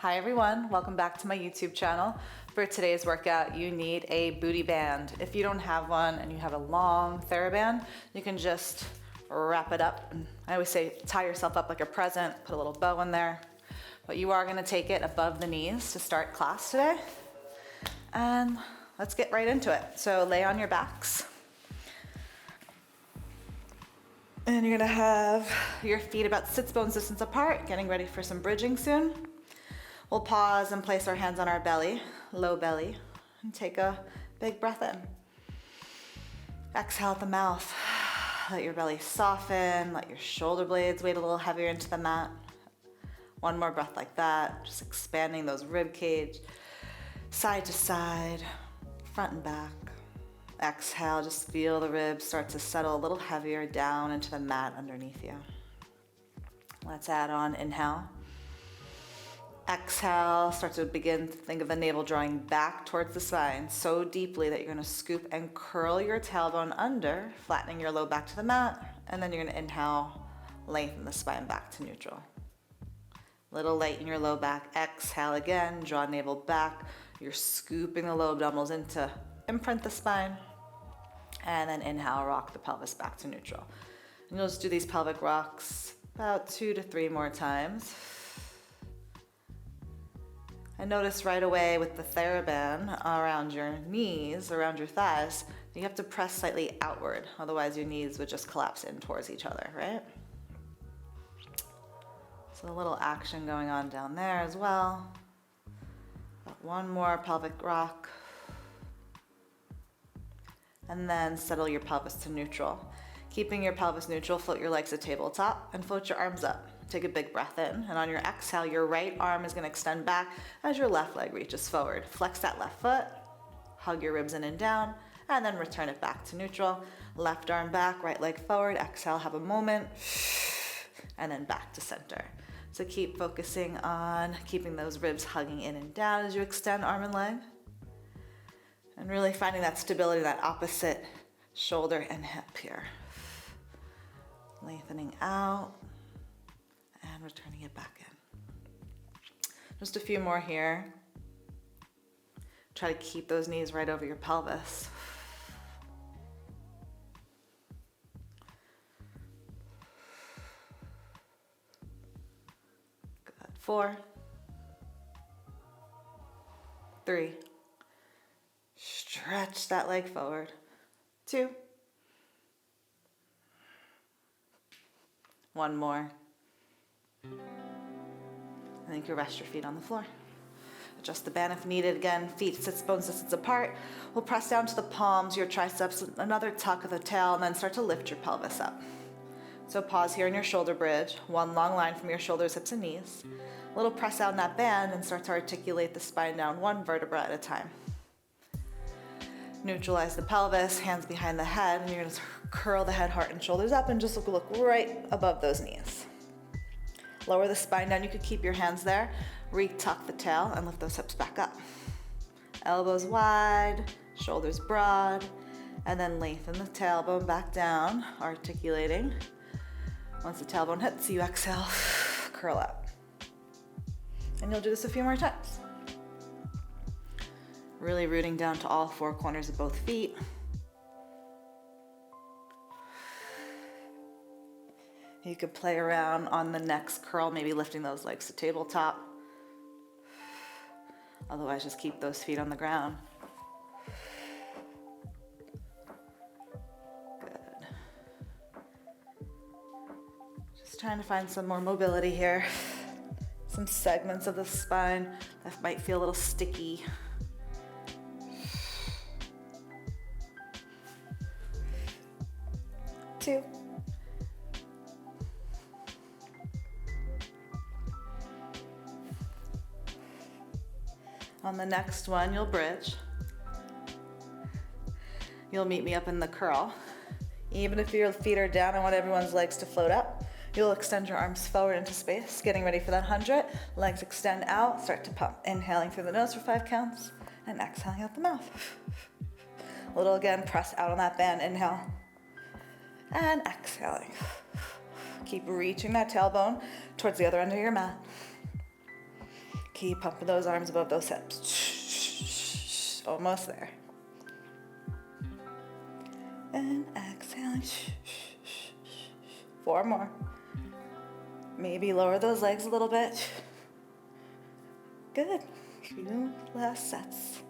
Hi everyone, welcome back to my YouTube channel. For today's workout, you need a booty band. If you don't have one and you have a long Theraband, you can just wrap it up. And I always say tie yourself up like a present, put a little bow in there. But you are gonna take it above the knees to start class today. And let's get right into it. So lay on your backs. And you're gonna have your feet about sits bones distance apart, getting ready for some bridging soon. We'll pause and place our hands on our belly, low belly, and take a big breath in. Exhale at the mouth. Let your belly soften, let your shoulder blades weight a little heavier into the mat. One more breath like that, just expanding those rib cage, side to side, front and back. Exhale, just feel the ribs start to settle a little heavier down into the mat underneath you. Let's add on, inhale. Exhale, start to begin to think of the navel drawing back towards the spine so deeply that you're gonna scoop and curl your tailbone under, flattening your low back to the mat, and then you're gonna inhale, lengthen the spine back to neutral. Little light in your low back. Exhale again, draw navel back. You're scooping the low abdominals in to imprint the spine. And then inhale, rock the pelvis back to neutral. And you'll just do these pelvic rocks about 2 to 3 more times. And notice right away with the Theraband around your knees, around your thighs, you have to press slightly outward. Otherwise your knees would just collapse in towards each other, right? So a little action going on down there as well. Got one more pelvic rock. And then settle your pelvis to neutral. Keeping your pelvis neutral, float your legs to tabletop and float your arms up. Take a big breath in, and on your exhale, your right arm is gonna extend back as your left leg reaches forward. Flex that left foot, hug your ribs in and down, and then return it back to neutral. Left arm back, right leg forward, exhale, have a moment, and then back to center. So keep focusing on keeping those ribs hugging in and down as you extend arm and leg. And really finding that stability, that opposite shoulder and hip here. Lengthening out and returning it back in. Just a few more here. Try to keep those knees right over your pelvis. Good. 4, 3, stretch that leg forward. 2, 1 more. And then you can rest your feet on the floor. Adjust the band if needed. Again, feet sits bones distance apart. We'll press down to the palms, your triceps, another tuck of the tail, and then start to lift your pelvis up. So pause here in your shoulder bridge. One long line from your shoulders, hips, and knees. A little press out in that band and start to articulate the spine down one vertebra at a time. Neutralize the pelvis, hands behind the head, and you're gonna curl the head, heart, and shoulders up and just look right above those knees. Lower the spine down. You could keep your hands there. Retuck the tail and lift those hips back up. Elbows wide, shoulders broad, and then lengthen the tailbone back down, articulating. Once the tailbone hits, you exhale, curl up. And you'll do this a few more times. Really rooting down to all 4 corners of both feet. You could play around on the next curl, maybe lifting those legs to tabletop. Otherwise, just keep those feet on the ground. Good. Just trying to find some more mobility here. Some segments of the spine that might feel a little sticky. 2. On the next one, you'll bridge. You'll meet me up in the curl. Even if your feet are down, I want everyone's legs to float up. You'll extend your arms forward into space, getting ready for that 100. Legs extend out, start to pump. Inhaling through the nose for 5 counts, and exhaling out the mouth. A little again, press out on that band, inhale. And exhaling. Keep reaching that tailbone towards the other end of your mat. Keep pumping those arms above those hips. Almost there. And exhaling. 4 more. Maybe lower those legs a little bit. Good. 2 last sets.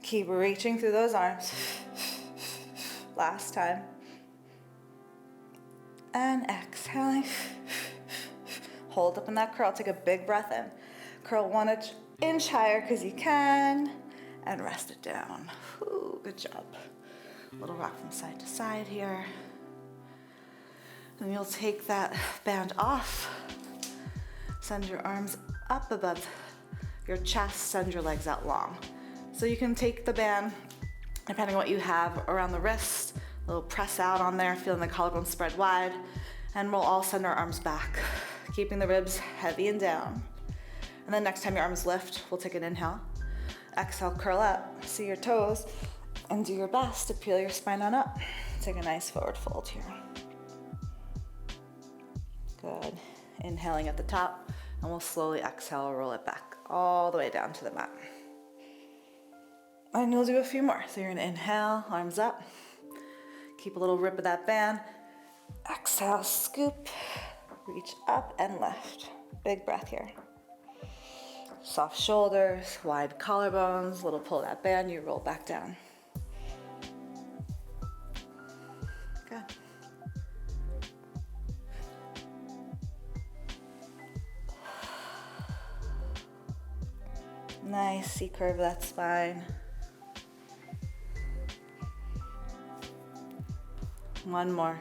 Keep reaching through those arms. Last time. And exhaling. Hold up in that curl. Take a big breath in. Curl 1 inch higher because you can. And rest it down. Ooh, good job. Little rock from side to side here. And you'll take that band off. Send your arms up above your chest. Send your legs out long. So you can take the band, depending on what you have, around the wrist. A little press out on there, feeling the collarbone spread wide. And we'll all send our arms back, keeping the ribs heavy and down. And then next time your arms lift, we'll take an inhale. Exhale, curl up, see your toes, and do your best to peel your spine on up. Take a nice forward fold here. Good. Inhaling at the top, and we'll slowly exhale, roll it back all the way down to the mat. And you'll do a few more. So you're gonna inhale, arms up. Keep a little rip of that band. Exhale, scoop, reach up and lift. Big breath here. Soft shoulders, wide collarbones, little pull of that band, you roll back down. Good. Nice, C-curve that spine. One more.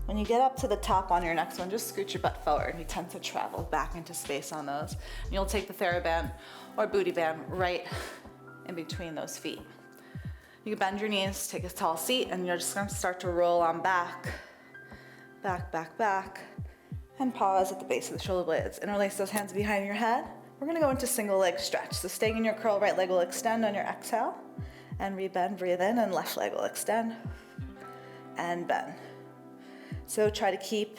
When you get up to the top on your next one, just scoot your butt forward. You tend to travel back into space on those. And you'll take the Theraband or booty band right in between those feet. You can bend your knees, take a tall seat, and you're just gonna start to roll on back. Back, back, back. And pause at the base of the shoulder blades. Interlace those hands behind your head. We're gonna go into single leg stretch. So staying in your curl, right leg will extend on your exhale. And rebend, breathe in, and left leg will extend. And bend. So try to keep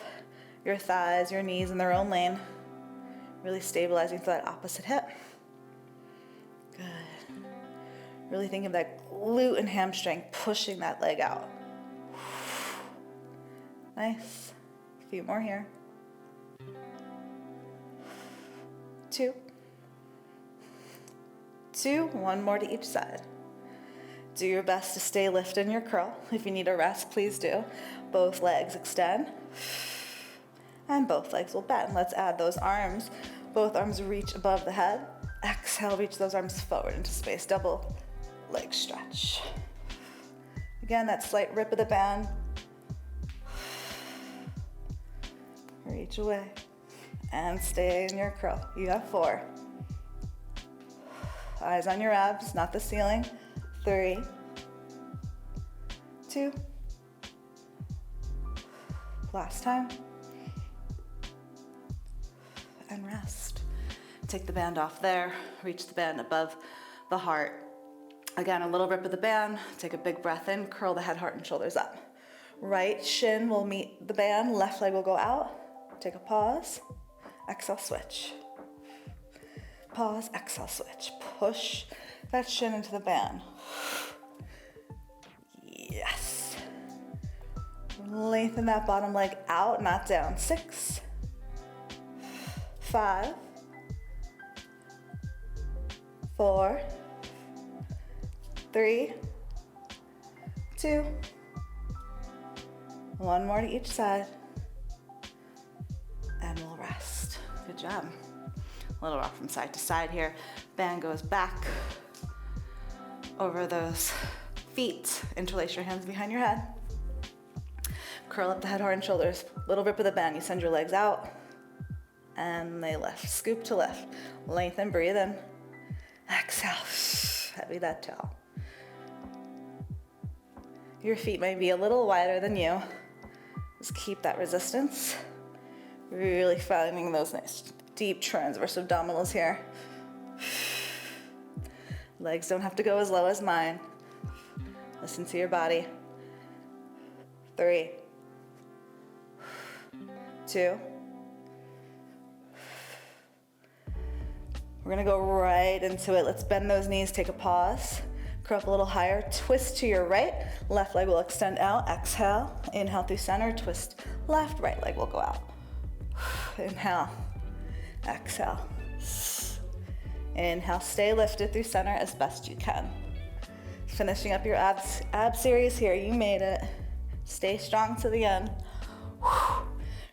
your thighs, your knees in their own lane. Really stabilizing through that opposite hip. Good. Really think of that glute and hamstring, pushing that leg out. Nice. A few more here. 2. 2, 1 more to each side. Do your best to stay lifted in your curl. If you need a rest, please do. Both legs extend. And both legs will bend. Let's add those arms. Both arms reach above the head. Exhale, reach those arms forward into space. Double leg stretch. Again, that slight rip of the band. Reach away. And stay in your curl. You have 4. Eyes on your abs, not the ceiling. 3, 2. Last time. And rest. Take the band off there. Reach the band above the heart. Again, a little rip of the band. Take a big breath in. Curl the head, heart, and shoulders up. Right shin will meet the band. Left leg will go out. Take a pause. Exhale, switch. Pause, exhale, switch. Push that shin into the band. Yes. Lengthen that bottom leg out, not down. 6, 5, 4, 3, 2. 1 more to each side. And we'll rest. Good job. Little rock from side to side here. Band goes back over those feet. Interlace your hands behind your head. Curl up the head, heart, and shoulders. Little rip of the band. You send your legs out and they lift. Scoop to lift. Lengthen, breathe in. Exhale. Heavy that toe. Your feet may be a little wider than you. Just keep that resistance. Really finding those nice deep transverse abdominals here. Legs don't have to go as low as mine. Listen to your body. 3, 2. We're gonna go right into it. Let's bend those knees, take a pause. Curl up a little higher, twist to your right. Left leg will extend out, exhale. Inhale through center, twist left, right leg will go out. Inhale, exhale. Inhale, stay lifted through center as best you can. Finishing up your ab series here, you made it. Stay strong to the end.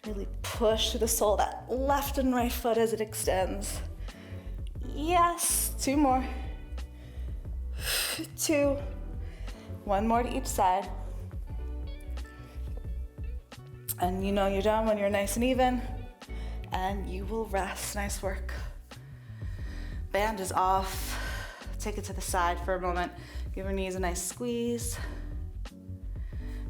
Really push to the sole of that left and right foot as it extends. Yes, 2 more. 2. 1 more to each side. And you know you're done when you're nice and even, and you will rest. Nice work. Band is off. Take it to the side for a moment. Give your knees a nice squeeze.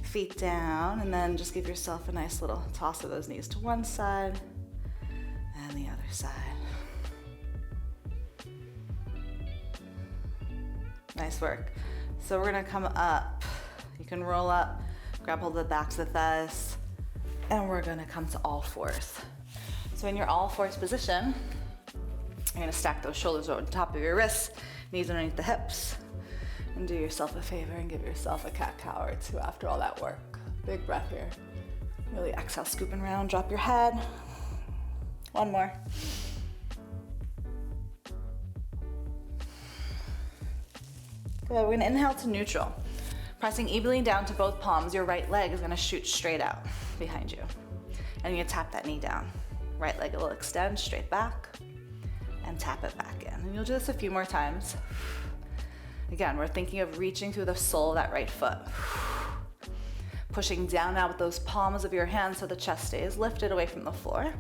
Feet down, and then just give yourself a nice little toss of those knees to one side and the other side. Nice work. So we're gonna come up. You can roll up, grab hold of the backs of the thighs, and we're gonna come to all fours. So in your all fours position, you're gonna stack those shoulders over the top of your wrists, knees underneath the hips, and do yourself a favor and give yourself a cat-cow or 2 after all that work. Big breath here. Really exhale, scooping around, drop your head. 1 more. Good, we're gonna inhale to neutral. Pressing evenly down to both palms, your right leg is gonna shoot straight out behind you. And you tap that knee down. Right leg will extend straight back and tap it back in. And you'll do this a few more times. Again, we're thinking of reaching through the sole of that right foot. Pushing down now with those palms of your hands so the chest stays lifted away from the floor.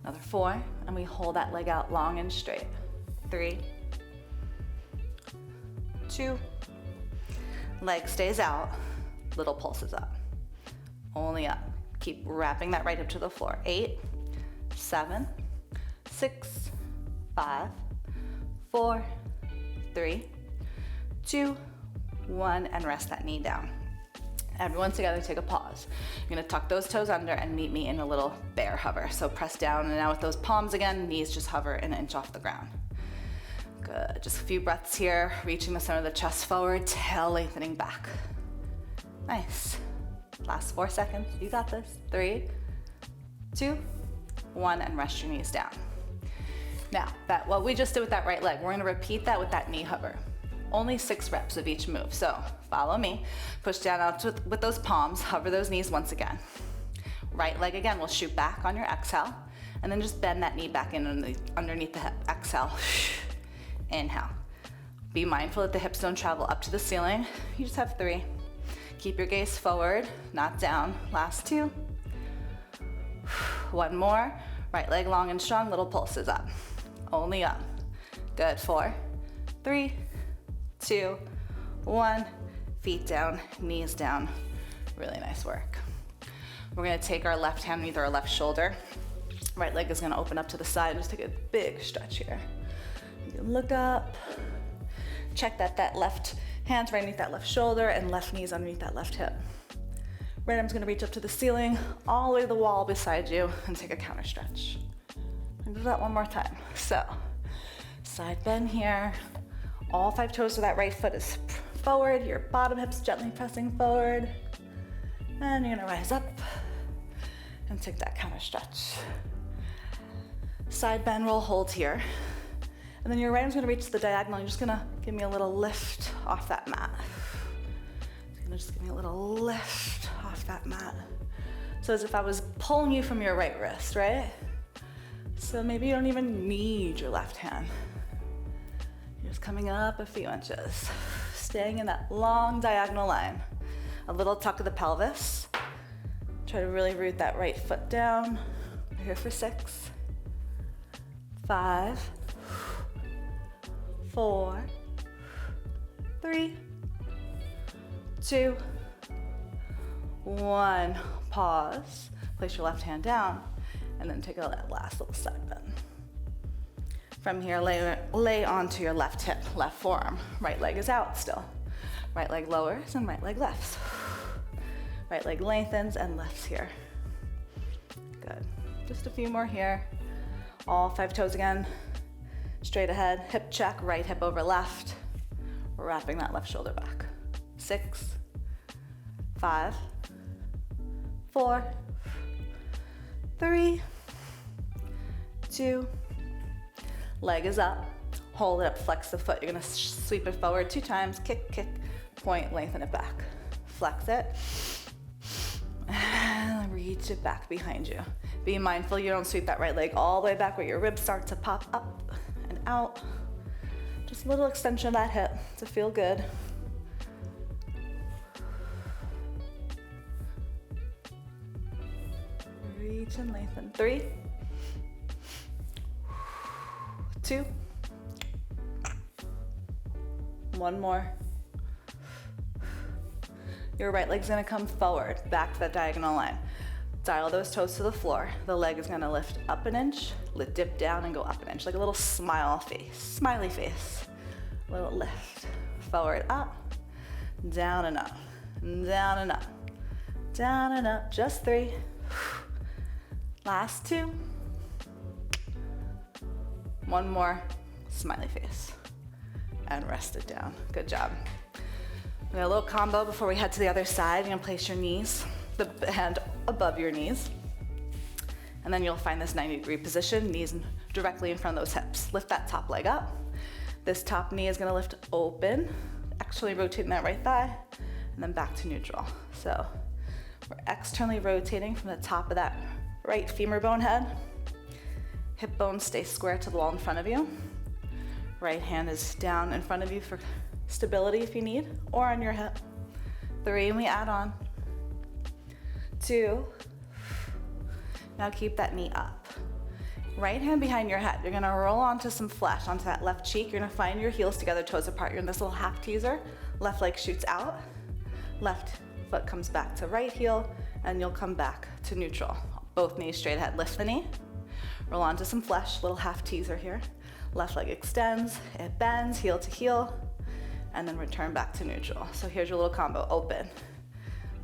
Another 4, and we hold that leg out long and straight. 3, 2, leg stays out, little pulses up. Only up. Keep wrapping that right hip to the floor. 8, 7, 6, 5, 4, 3, 2, 1, and rest that knee down. Everyone together, take a pause. You're gonna tuck those toes under and meet me in a little bear hover. So press down, and now with those palms again, knees just hover an inch off the ground. Good, just a few breaths here, reaching the center of the chest forward, tail lengthening back. Nice. Last 4 seconds, you got this. 3, 2, 1, and rest your knees down. Now, what we just did with that right leg, we're gonna repeat that with that knee hover. Only 6 reps of each move, so follow me. Push down out with those palms, hover those knees once again. Right leg again will shoot back on your exhale, and then just bend that knee back in underneath the hip. Exhale, inhale. Be mindful that the hips don't travel up to the ceiling. You just have 3. Keep your gaze forward, not down. Last 2. 1 more. Right leg long and strong, little pulses up. Only up. Good, 4, 3, 2, 1. Feet down, knees down. Really nice work. We're gonna take our left hand underneath our left shoulder. Right leg is gonna open up to the side. Just take a big stretch here. You can look up. Check that left hand's right underneath that left shoulder and left knee's underneath that left hip. Right arm's gonna reach up to the ceiling, all the way to the wall beside you, and take a counter stretch. And do that 1 more time. So, side bend here. All 5 toes of that right foot is forward. Your bottom hip's gently pressing forward. And you're gonna rise up and take that counter stretch. Side bend, roll, hold here. And then your right arm's gonna reach to the diagonal. You're just gonna give me a little lift off that mat. Just give me a little lift off that mat. So as if I was pulling you from your right wrist, right? So maybe you don't even need your left hand. You're just coming up a few inches, staying in that long diagonal line. A little tuck of the pelvis. Try to really root that right foot down. We're here for 6, 5, 4, 3, 2, 1. Pause. Place your left hand down, and then take a last little side bend. From here, lay onto your left hip, left forearm. Right leg is out still. Right leg lowers and right leg lifts. Right leg lengthens and lifts here. Good. Just a few more here. All 5 toes again. Straight ahead, hip check, right hip over left. Wrapping that left shoulder back. 6, 5, 4, 3, 2, leg is up. Hold it up, flex the foot. You're gonna sweep it forward 2 times, kick, kick, point, lengthen it back. Flex it, and reach it back behind you. Be mindful you don't sweep that right leg all the way back where your ribs start to pop up and out. Just a little extension of that hip to feel good. Reach and lengthen. 3, 2, 1 more. Your right leg's gonna come forward, back to that diagonal line. Dial those toes to the floor. The leg is gonna lift up an inch, dip down and go up an inch, like a little smiley face. Little lift, forward, up, down and up, down and up, down and up. Just 3. Last 2. 1 more, smiley face. And rest it down. Good job. We got a little combo before we head to the other side. You're gonna place your knees, the hand above your knees. And then you'll find this 90-degree position, knees directly in front of those hips. Lift that top leg up. This top knee is gonna lift open, actually rotating that right thigh, and then back to neutral. So we're externally rotating from the top of that right femur bone head. Hip bones stay square to the wall in front of you. Right hand is down in front of you for stability if you need, or on your hip. 3, and we add on. 2. Now keep that knee up. Right hand behind your head. You're gonna roll onto some flesh, onto that left cheek. You're gonna find your heels together, toes apart. You're in this little half teaser. Left leg shoots out. Left foot comes back to right heel, and you'll come back to neutral. Both knees straight ahead. Lift the knee. Roll onto some flesh, little half teaser here. Left leg extends, it bends, heel to heel, and then return back to neutral. So here's your little combo. Open,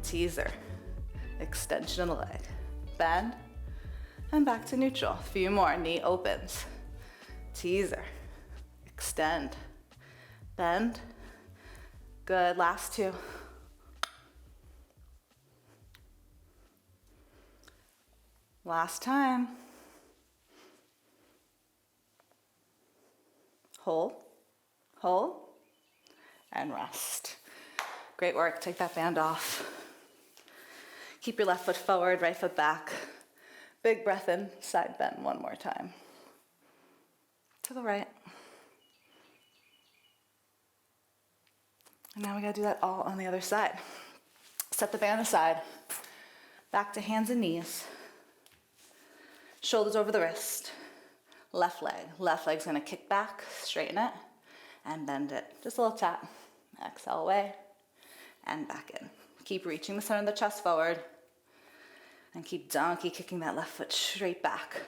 teaser, extension of the leg, bend, and back to neutral. A few more. Knee opens, teaser, extend, bend. Good. Last 2. Last time. Hold, hold, and rest. Great work. Take that band off. Keep your left foot forward, right foot back. Big breath in, side bend 1 more time. To the right. And now we gotta do that all on the other side. Set the band aside. Back to hands and knees. Shoulders over the wrist. Left leg's gonna kick back, straighten it, and bend it. Just a little tap. Exhale away, and back in. Keep reaching the center of the chest forward, and keep donkey kicking that left foot straight back.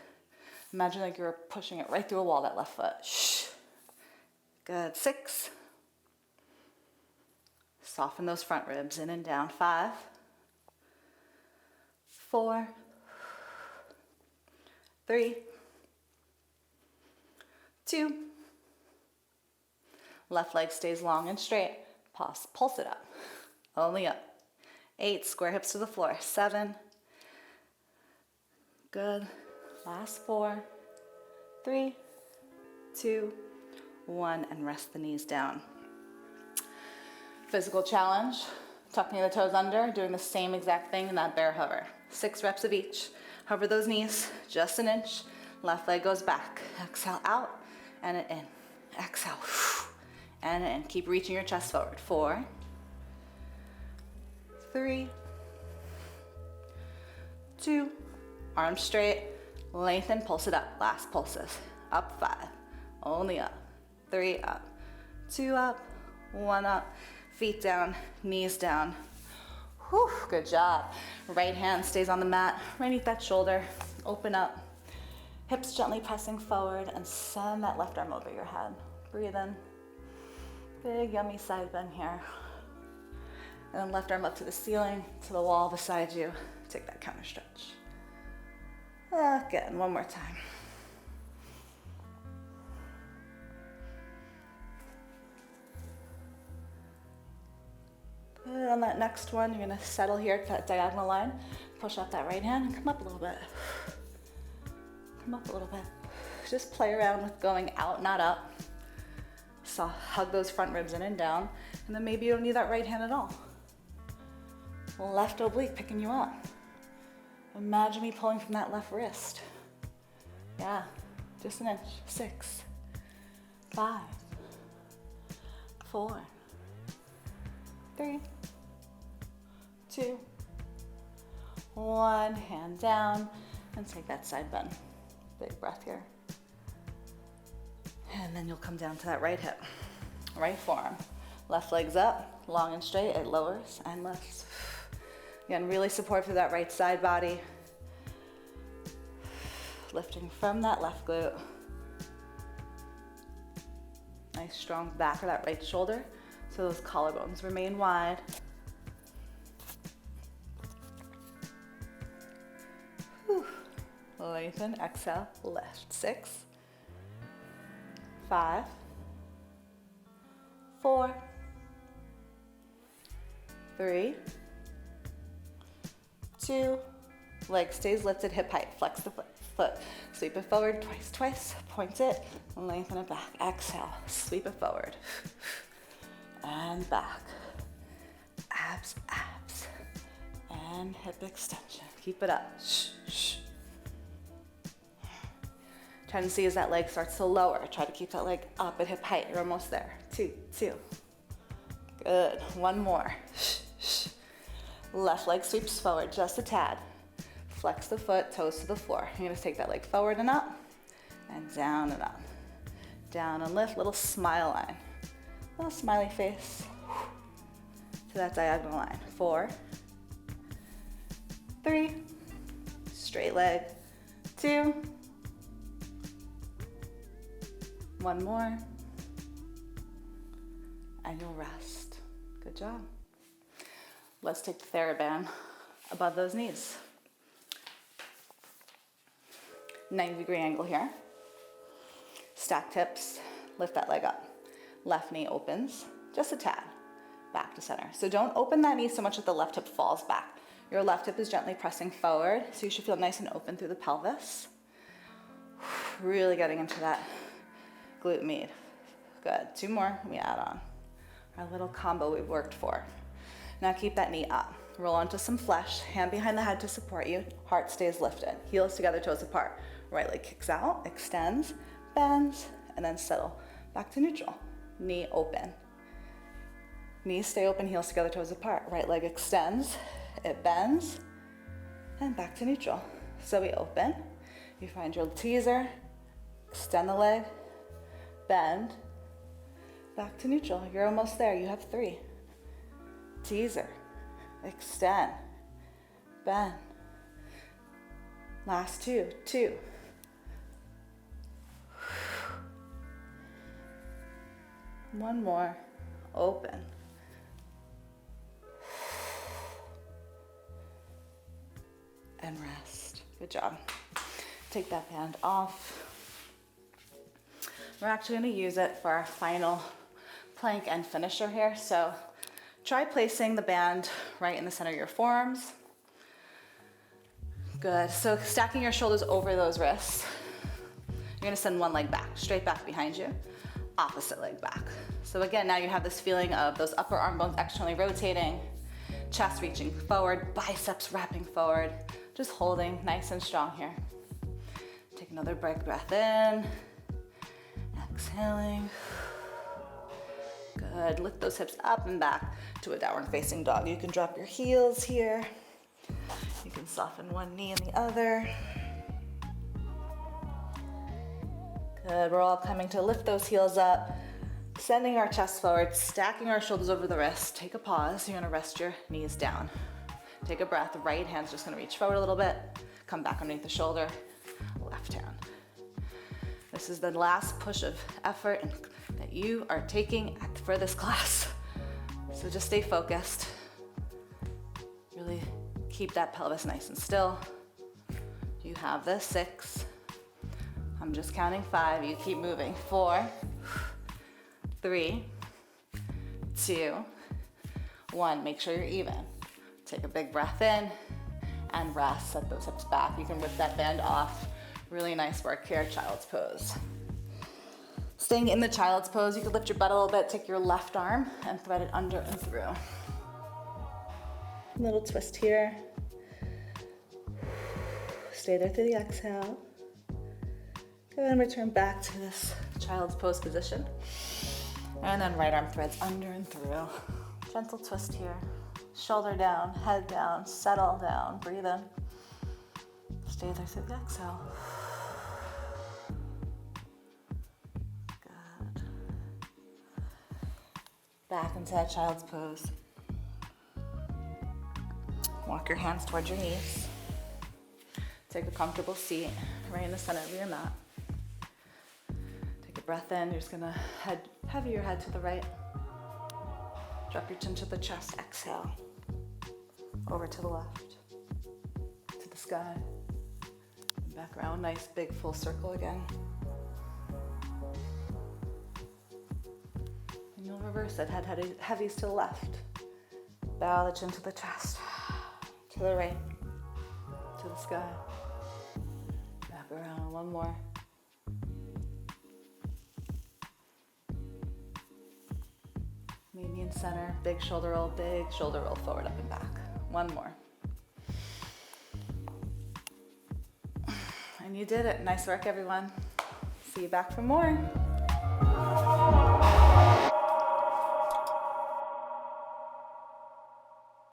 Imagine like you're pushing it right through a wall, that left foot. Shh. Good. 6. Soften those front ribs, in and down. 5, 4, 3, 2. Left leg stays long and straight. Pulse it up. Only up. 8, square hips to the floor. 7. Good. Last 4, 3, 2, 1, and rest the knees down. Physical challenge. Tucking the toes under, doing the same exact thing in that bear hover. 6 reps of each. Hover those knees just an inch. Left leg goes back. Exhale out. And in. Exhale. And in. Keep reaching your chest forward. 4, 3, 2. Arms straight. Lengthen. Pulse it up. Last pulses. Up. 5. Only up. 3 up. 2 up. 1 up. Feet down. Knees down. Whew, good job. Right hand stays on the mat. Right underneath that shoulder. Open up. Hips gently pressing forward, and send that left arm over your head. Breathe in. Big yummy side bend here. And then left arm up to the ceiling, to the wall beside you. Take that counter stretch. Again, one more time. Good. On that next one, you're gonna settle here at that diagonal line. Push up that right hand and come up a little bit. Come up a little bit. Just play around with going out, not up. So hug those front ribs in and down. And then maybe you don't need that right hand at all. Left oblique picking you up. Imagine me pulling from that left wrist. Yeah, just an inch. 6, 5, 4, 3, 2, 1. Hand down and take that side bend. Big breath here. And then you'll come down to that right hip. Right forearm. Left leg's up, long and straight. It lowers and lifts. Again, really support through that right side body. Lifting from that left glute. Nice strong back of that right shoulder so those collarbones remain wide. Whew. Lengthen, exhale, lift. 6, 5, 4, 3, 2, leg stays lifted, hip height, flex the foot. Sweep it forward, twice, point it, and lengthen it back. Exhale, sweep it forward, and back. Abs, and hip extension. Keep it up. Tendency is that leg starts to lower. Try to keep that leg up at hip height. You're almost there. 2. Good, one more. Left leg sweeps forward, just a tad. Flex the foot, toes to the floor. You're gonna take that leg forward and up, and down and up. Down and lift, little smile line. Little smiley face to that diagonal line. 4, 3, straight leg. 2, 1 more, and you'll rest. Good job. Let's take the Theraband above those knees. 90-degree angle here. Stack hips, lift that leg up. Left knee opens, just a tad, back to center. So don't open that knee so much that the left hip falls back. Your left hip is gently pressing forward, so you should feel nice and open through the pelvis. Really getting into that glute med. Good, 2 more, we add on. Our little combo we've worked for. Now keep that knee up. Roll onto some flesh, hand behind the head to support you, heart stays lifted. Heels together, toes apart. Right leg kicks out, extends, bends, and then settle back to neutral. Knee open. Knees stay open, heels together, toes apart. Right leg extends, it bends, and back to neutral. So we open, you find your teaser, extend the leg, bend, back to neutral. You're almost there, you have 3. Teaser, extend, bend. Last 2. One more, open. And rest. Good job. Take that band off. We're actually going to use it for our final plank and finisher here. So try placing the band right in the center of your forearms. Good. So stacking your shoulders over those wrists. You're going to send one leg back, straight back behind you. Opposite leg back. So again, now you have this feeling of those upper arm bones externally rotating, chest reaching forward, biceps wrapping forward, just holding nice and strong here. Take another big breath in, exhaling. Good, lift those hips up and back to a downward facing dog. You can drop your heels here. You can soften one knee and the other. Good, we're all coming to lift those heels up, sending our chest forward, stacking our shoulders over the wrists. Take a pause, you're gonna rest your knees down. Take a breath, right hand's just gonna reach forward a little bit, come back underneath the shoulder, left hand. This is the last push of effort that you are taking for this class. So just stay focused. Keep that pelvis nice and still. You have this. 6. I'm just counting 5. You keep moving. 4, 3, 2, 1. Make sure you're even. Take a big breath in and rest. Set those hips back. You can whip that band off. Really nice work here, child's pose. Staying in the child's pose, you could lift your butt a little bit, take your left arm and thread it under and through. Little twist here. Stay there through the exhale. And return back to this child's pose position. And then right arm threads under and through. Gentle twist here. Shoulder down, head down, settle down, breathe in. Stay there through the exhale. Good. Back into that child's pose. Walk your hands towards your knees. Take a comfortable seat right in the center of your mat. Take a breath in. You're just gonna heavy your head to the right. Drop your chin to the chest. Exhale. Over to the left. To the sky. And back around. Nice big full circle again. And you'll reverse it. Head heavies to the left. Bow the chin to the chest. To the right. To the sky. Back around. One more. Meet me in center. Big shoulder roll forward, up and back. One more. And you did it. Nice work, everyone. See you back for more.